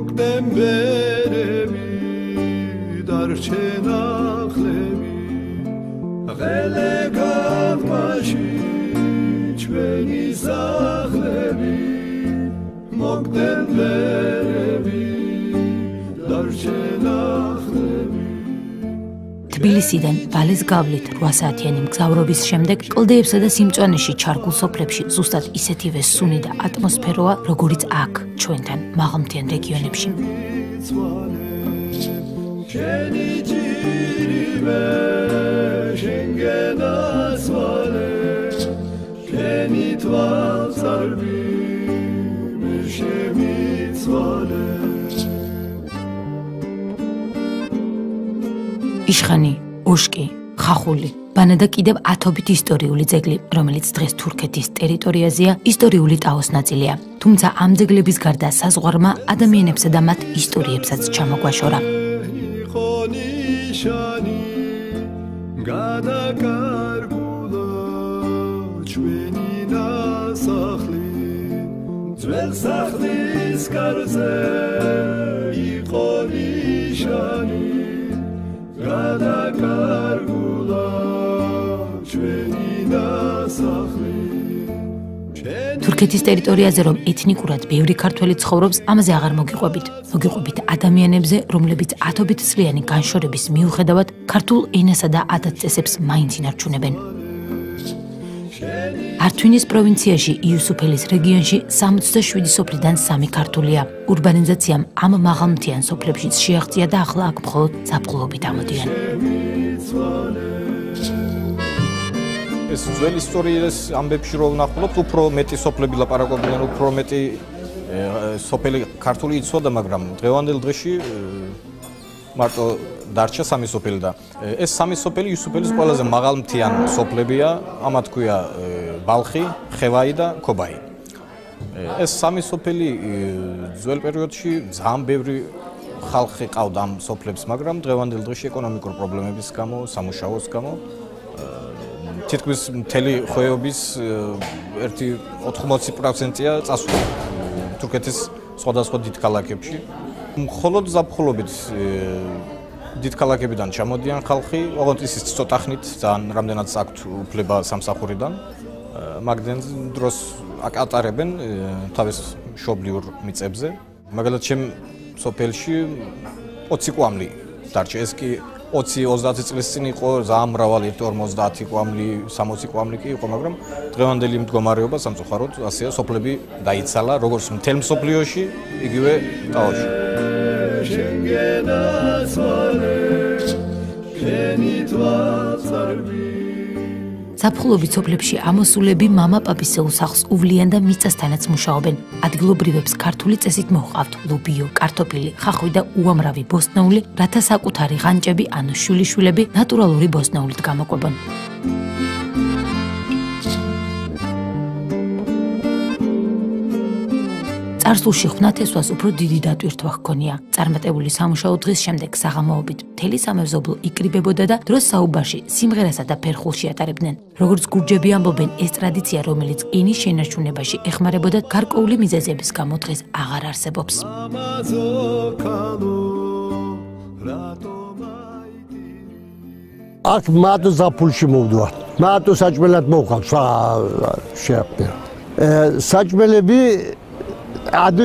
მოგდემბერები დარჩენ ახლები ღელე გაღმაში ჩვენი სახლები მოგდემბერები დარჩენ ახლები თბილისიდან ვალეს გავლით 8 საათიანი მგზავრობის შემდეგ კლდეებსა და სიმწვანეში ჩარგულ სოფლებში ზუსტად ისეთივე სუნი და ატმოსფეროა, როგორიც აქ, ჩვენთან, მაღალმთიან რეგიონებში. იშხანი, ოშკი, ხახული, ბანა და კიდევ ათობით ისტორიული ძეგლი, რომელიც დღეს თურქეთის ტერიტორიაზეა, ისტორიული ტაოს ნაწილია. თუმცა ამ ძეგლების გარდა საზღვარმა ადამიანებსა და მათ ისტორიებსაც ჩამოგვაშორა. თურქეთის ტერიტორიაზე რომ ეთნიკურად ბევრი ქართველი ცხოვრობს, ამაზე აღარ მოგიყვებით. მოგიყვებით ადამიანებზე, რომლებიც ათობით წლიანი განშორების მიუხედავად ქართულ ენასა და ადათ-წესებს მაინც ინარჩუნებენ. ართვინის პროვინციაში იუსუფელის რეგიონში 67 სოფლიდან 3 ქართულია. ურბანიზაციამ ამ მაღალმთიან სოფლებშიც შეაღწია და ახლა აქ მხოლოდ ზაფხულობით ამოდიან. ეს ძველი ისტორიის ამბებში რო ვნახულობთ, უფრო მეტი სოფლები ლაპარაკობდნენ, უფრო მეტი სოფელი ქართული იცოდა, მაგრამ დღევანდელ დღეში მარტო დარჩა 3 სოფელი და ეს 3 სოფელი იუსუფელის ყველაზე მაღალმთიან სოფლებია, ამათ ქვია ბალხი, ხევაი და ქობაი. ეს 3 სოფელი ძველ პერიოდში ძალიან ბევრი ხალხი ყავდა ამ სოფლებს, მაგრამ დღევანდელ დღეში ეკონომიკურ პრობლემების გამო, სამუშაოს გამო თითქმის მთელი ხეობის 80%-ია წასული თურქეთის სხვადასხვა დიდ ქალაქებში. მხოლოდ ზაფხულობით დიდ ქალაქებიდან ჩამოდიან ხალხი, ოღონდ ისიც ცოტა ხნით, ძალიან რამდენადაც აქვთ უფლება სამსახურიდან, მაგდენ დროს აკატარებენ თავის მშობლიურ მიწებზე. მაგალითად, ჩემ სოფელში 20 კვამლი დარჩა, ეს კი 20-30 წლის წინ იყო ძალიან მრავალი, 50 კვამლი, 60 კვამლი კი იყო, მაგრამ დღევანდელი მდგომარეობა სამწუხაროდ ასეა, სოფლები დაიცალა, როგორც მთელ მსოფლიოში, იგივე ტაოში. ზაფხულობით სოფლებში ამოსულები მამა-პაპის სახლს უვლიან და მიწასთანაც მუშაობენ. ადგილობრივებს ქართული წესით მოჰყავთ ლობიო, კარტოფილი, ხახვი და უამრავი ბოსტნეული, რათა საკუთარი ღანჭები ანუ შვილიშვილები ნატურალური ბოსტნეულით გამოყვებონ. წარსულში ღვთნათესვას უფრო დიდი დატვირთვა ჰქონია. წარმატებული სამუშაო დღის შემდეგ საღამოობით მთელი სამეზობლო იკრიბებოდა და დროს საუბარში სიმღერასა და ფერხულში ატარებდნენ. როგორც გურჯები ამბობენ, ეს ტრადიცია, რომელიც ენის შენარჩუნებაში ეხმარებოდა, გარკვეული მიზეზების გამო დღეს აღარ არსებობს. აქ მარტო ზაფხულში მოვდივართ. მარტო საჭმელად მოვხავ, შეაფერა. საჭმელები Adu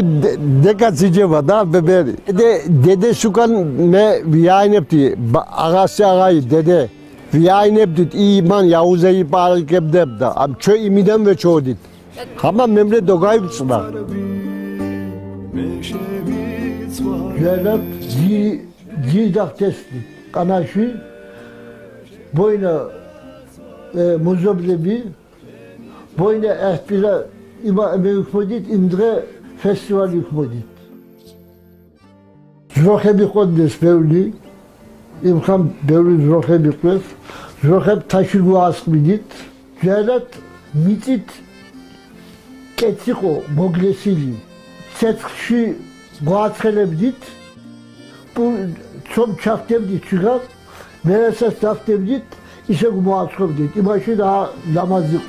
dekatsice var da beberi. Dede sukan me viyaynepti. Ağası ağayı dede. Viyaynepti iman Yahuzeyi parıl kebdebda. Am çö imiden ve çoğudit. Ama memle dogayı bıçlar. Cenab gidak testi. Kanaşı boyuna muzoblebi boyuna ehpila ima hükmedit imdre festival hükmedit. Zrohebi koddes bevli imkam bevli zrohebi kles zroheb taşırgu askmidit Cenab mitit ketsiko moglesili setxi guatskelebdit bu çok çaftebdit çıkar Meğerse taftebdit ise guatskelebdit imaşı daha namazlık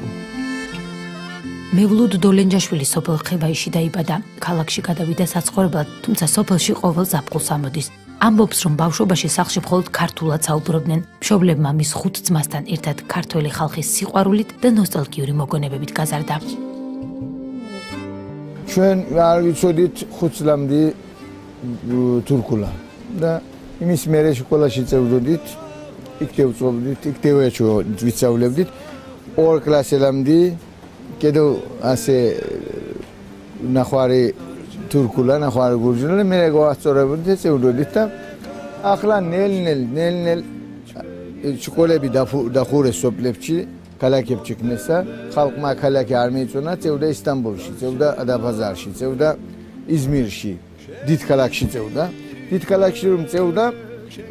მევლუდ დოლენჯაშვილი სოფელ ხევაიში დაიბადა. ქალაქში გადავიდა საცხოვრებლად, თუმცა სოფელში ყოველ ზაფხულს ამოდის. ამბობს, რომ ბავშვობაში სახლში მხოლოდ ქართულად საუბრობდნენ. მშობლებმა მის 5 ძმასთან ერთად ქართველი ხალხის სიყვარულით და ნოსტალგიური მოგონებებით გაზარდა. ჩვენ არ ვიცოდით 5 წლამდე თურქულა და იმის მერე სკოლაში წევდოდით, იქ ვწვდით, იქ ვისწავლებდით 2 კლასელამდე კიდევ ასე ნახვარი თურქულა, ნახვარი გურჯული მე გავასწორებდით, წევდოდით და ახლა ნელ-ნელ სკოლები დახურეს სოფლებში, ქალაქებში ქნესა, ხალხმა ქალაქი არ მიიწონა, წევდა ისტანბულში, წევდა ადაბაზარში, წევდა იზმირში, დიდ ქალაქში წევდა. დიდ ქალაქში რომ წევდა,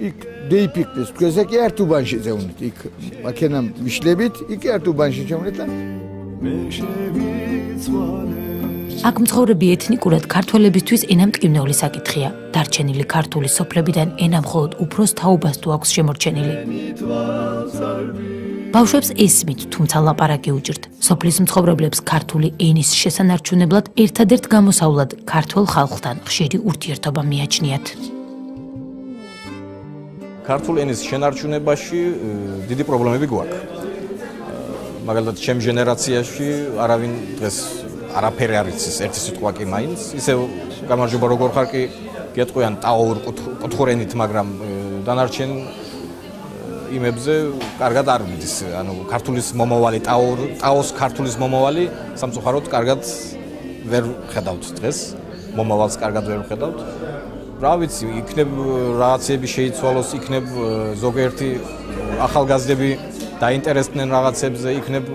იქ დეიფიქტეს, თქვენზე კი ერთ უბანში წევნით, იქ მაქენამ ვიშლებით, იქ ერთ უბანში ჩევნით და აქ მცხოვრები ეთნიკურად ქართველებისთვის ენა მტკივნეული საკითხია. დარჩენილი ქართული სოფლებიდან ენა მხოლოდ უფროს თაობას თუ აქვს შემორჩენილი. ბავშვებს ესმით, თუმცა ლაპარაკი უჭირთ. სოფლის მცხოვრებლებს ქართული ენის შესანარჩუნებლად ერთადერთ გამოსავლად ქართველ ხალხთან ხშირი ურთიერთობა მიაჩნიათ. ქართული ენის შენარჩუნებაში დიდი პრობლემები გვაქვს. მაგალითად, ჩემ ჟენერაციაში არავინ დღეს არაფერი არ იცის, ერთი სიტყვა კი მაინც. ისევ გამარჯობა როგორ ხარ კი გეტყვიან ტაურ კუთხურენით, მაგრამ დანარჩენ იმებზე კარგად არ მიდის. ანუ ქართულის მომავალი ტაოს ქართულის მომავალი სამწუხაროდ კარგად ვერ ხედავთ დღეს. მომავალს კარგად ვერ ხედავთ. რა ვიცი, იქნებ რაღაცები შეიცვალოს, იქნებ ზოგიერთი ახალგაზრდები დაინტერესდნენ რაღაცებზე, იქნებ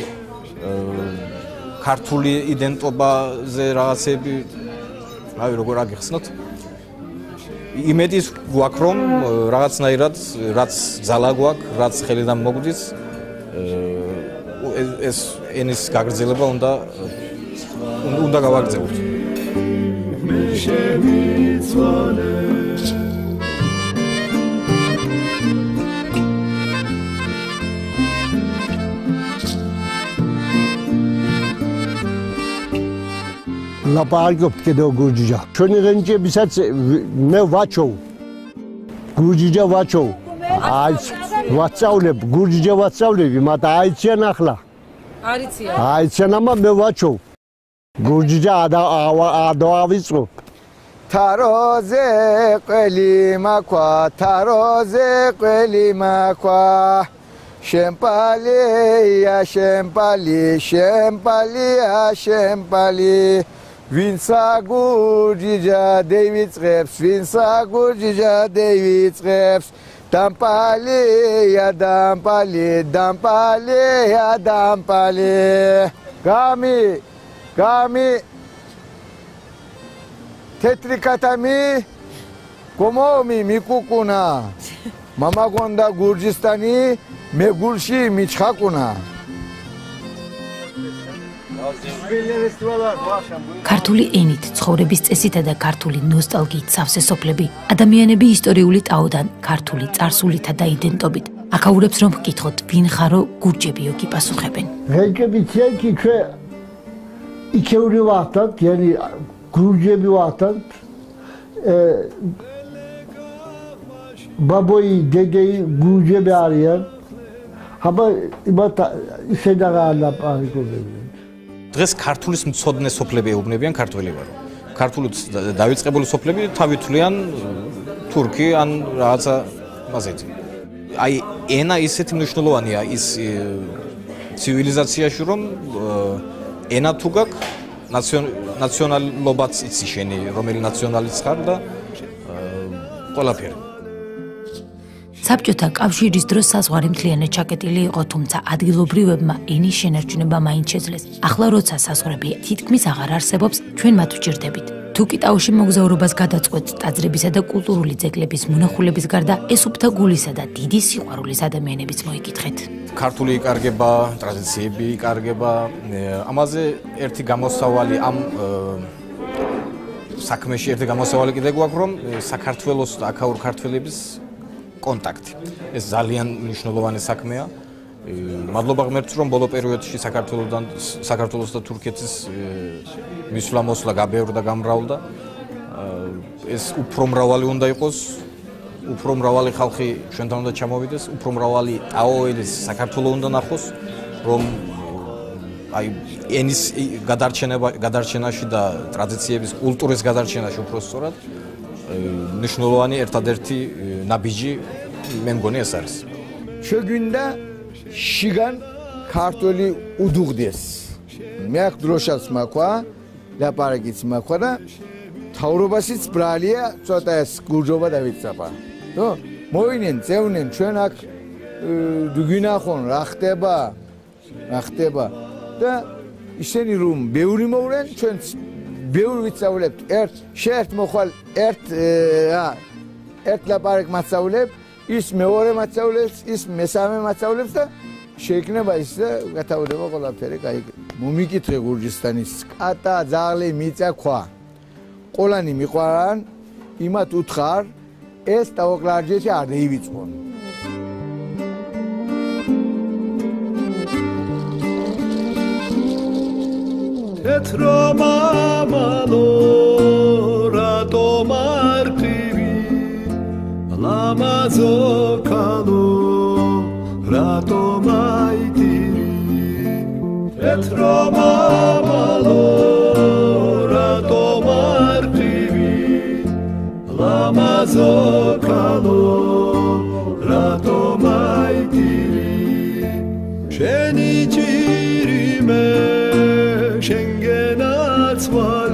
ქართული იდენტობაზე რაღაცები, რავი, როგორ აგიხსნათ. იმედის გვაქვს, რომ რაღაცნაირად, რაც ძალა გვაქვს, რაც ხელიდან მოგდის, ეს ენის გაგრძელება უნდა გავაგრძელოთ. ლაპარაკობთ კიდევ გურჯიჯა. ჩვენი რენჯებისაც მე ვაჩოვ. გურჯიჯა ვაჩოვ. აი, ვასწავლებ, გურჯიჯა ვასწავლებ, მაგრამ აიციან ახლა. არიციან. აიციან, მაგრამ მე ვაჩოვ. გურჯიჯა ადავიწყო. თაროზე ყველი მაქვა, თაროზე ყველი მაქვა. შემპალია, შემპალი, შემპალია, შემპალი. ვინცა გურჯიჯა დევიწყებს, ვინცა გურჯიჯა დევიწყებს, დამპალია, დამპალი, დამპალია, დამპალი. გამი თეთრი კატამი კომომი მიკუკუნა. მამა გონდა გურჯისტანი, მე გულში მიჩხაკუნა. ქართული ენით, ცხოვრების წესითა და ქართული ნოსტალგიით სავსე სოფლები, ადამიანები ისტორიული ტაოდან, ქართული წარსულითა და იდენტობით. აქაურებს რომ გკითხოთ, ვინ ხარო გურჯებიო კი პასუხებენ. რენჯები ცეკი ჩვენ იქეული ვახტად, yani გურჯები ვახტად. ბაბოი, დედეი გურჯები არიან. აბა იმათ შედაღა ლაპარაკობენ. დღეს ქართულის მცოდნე სოფლები ეუბნებიან ქართველი ვარო. ქართულით დავიწყებული სოფლები თავი თვლიან თურქი ან რაღაცა მასეთი. აი ენა ისეთი მნიშვნელოვანია ის ცივილიზაციაში რომ ენა თუ გაქვს ნაციონალობაც იცი შენი რომელი ნაციონალიც ხარ და ყველაფერი. საბჭოთა კავშირის დროს საზღვარი მთლიანად ჩაკეტილი იყო, თუმცა ადგილობრივებმა ენის შენარჩუნება მაინც შეძლეს. ახლა როცა საზღვრები თითქმის აღარ არსებობს, ჩვენ მათ ვჭირდებით. თუ კი ტაოში მოგზაურობას გადაწყვეტთ, ტაძრებისა და კულტურული ძეგლების მონახულების გარდა, ეს უფთა გულისა და დიდი სიყვარულის ადამიანებიც მოიკითხეთ. ქართული იკარგება, ტრადიციები იკარგება, ამაზე ერთი გამოსავალი ამ საქმეში ერთი გამოსავალი კიდე გვაქვს, რომ საქართველოს და აქაურ ქართველების კონტაქტი. ეს ძალიან მნიშვნელოვანი საქმეა. მადლობა ღმერთს, რომ ბოლო პერიოდში საქართველოს და თურქეთის მისვლა-მოსვლა გაბევრდა, გამრავლდა. ეს უფრო მრავალი უნდა იყოს, უფრო მრავალი ხალხი ჩვენთან უნდა ჩამოვიდეს, უფრო მრავალი ტაოელის საქართველოს უნდა ნახოს, რომ აი ენის გადარჩენაში და ტრადიციების კულტურის გადარჩენაში უფრო სწორად მნიშვნელოვანი ერთადერთი ნაბიჯი მე მგონი ეს არის. შეგვინდა შიგან ქართველი უდუღდეს. მე აქ დროშაც მაქვს, ლაპარაკიც მაქვს და თავრობაშიც ბრალია ცოტა ეს გურჯობა დავიცაპა. ნო, მოინენ, წევნენ ჩვენ აქ გვინახონ რა ხდება და ისინი რომ ბევრი მოვლენ ჩვენც ბევრი ვიცავლებთ ერთ მოხვალ ერთ ლაპარაკ მასწავლებ ის მეორე მასწავლებს ის მესამე მასწავლებს და შეიქნება ის და გათავდება ყველაფერი კაი მომიკითხე გურჯისტანის კატა ძაღლი მიწა ქვა ყოლანი მიყვარან იმათ უთხარ ეს ტავოკლარჯეთი არ დაივიწყონ Etro mamalo rato martivi lamazo kalo rato maitiri Etro mamalo rato martivi lamazo kalo rato maitiri Sheni chirime Şengenat var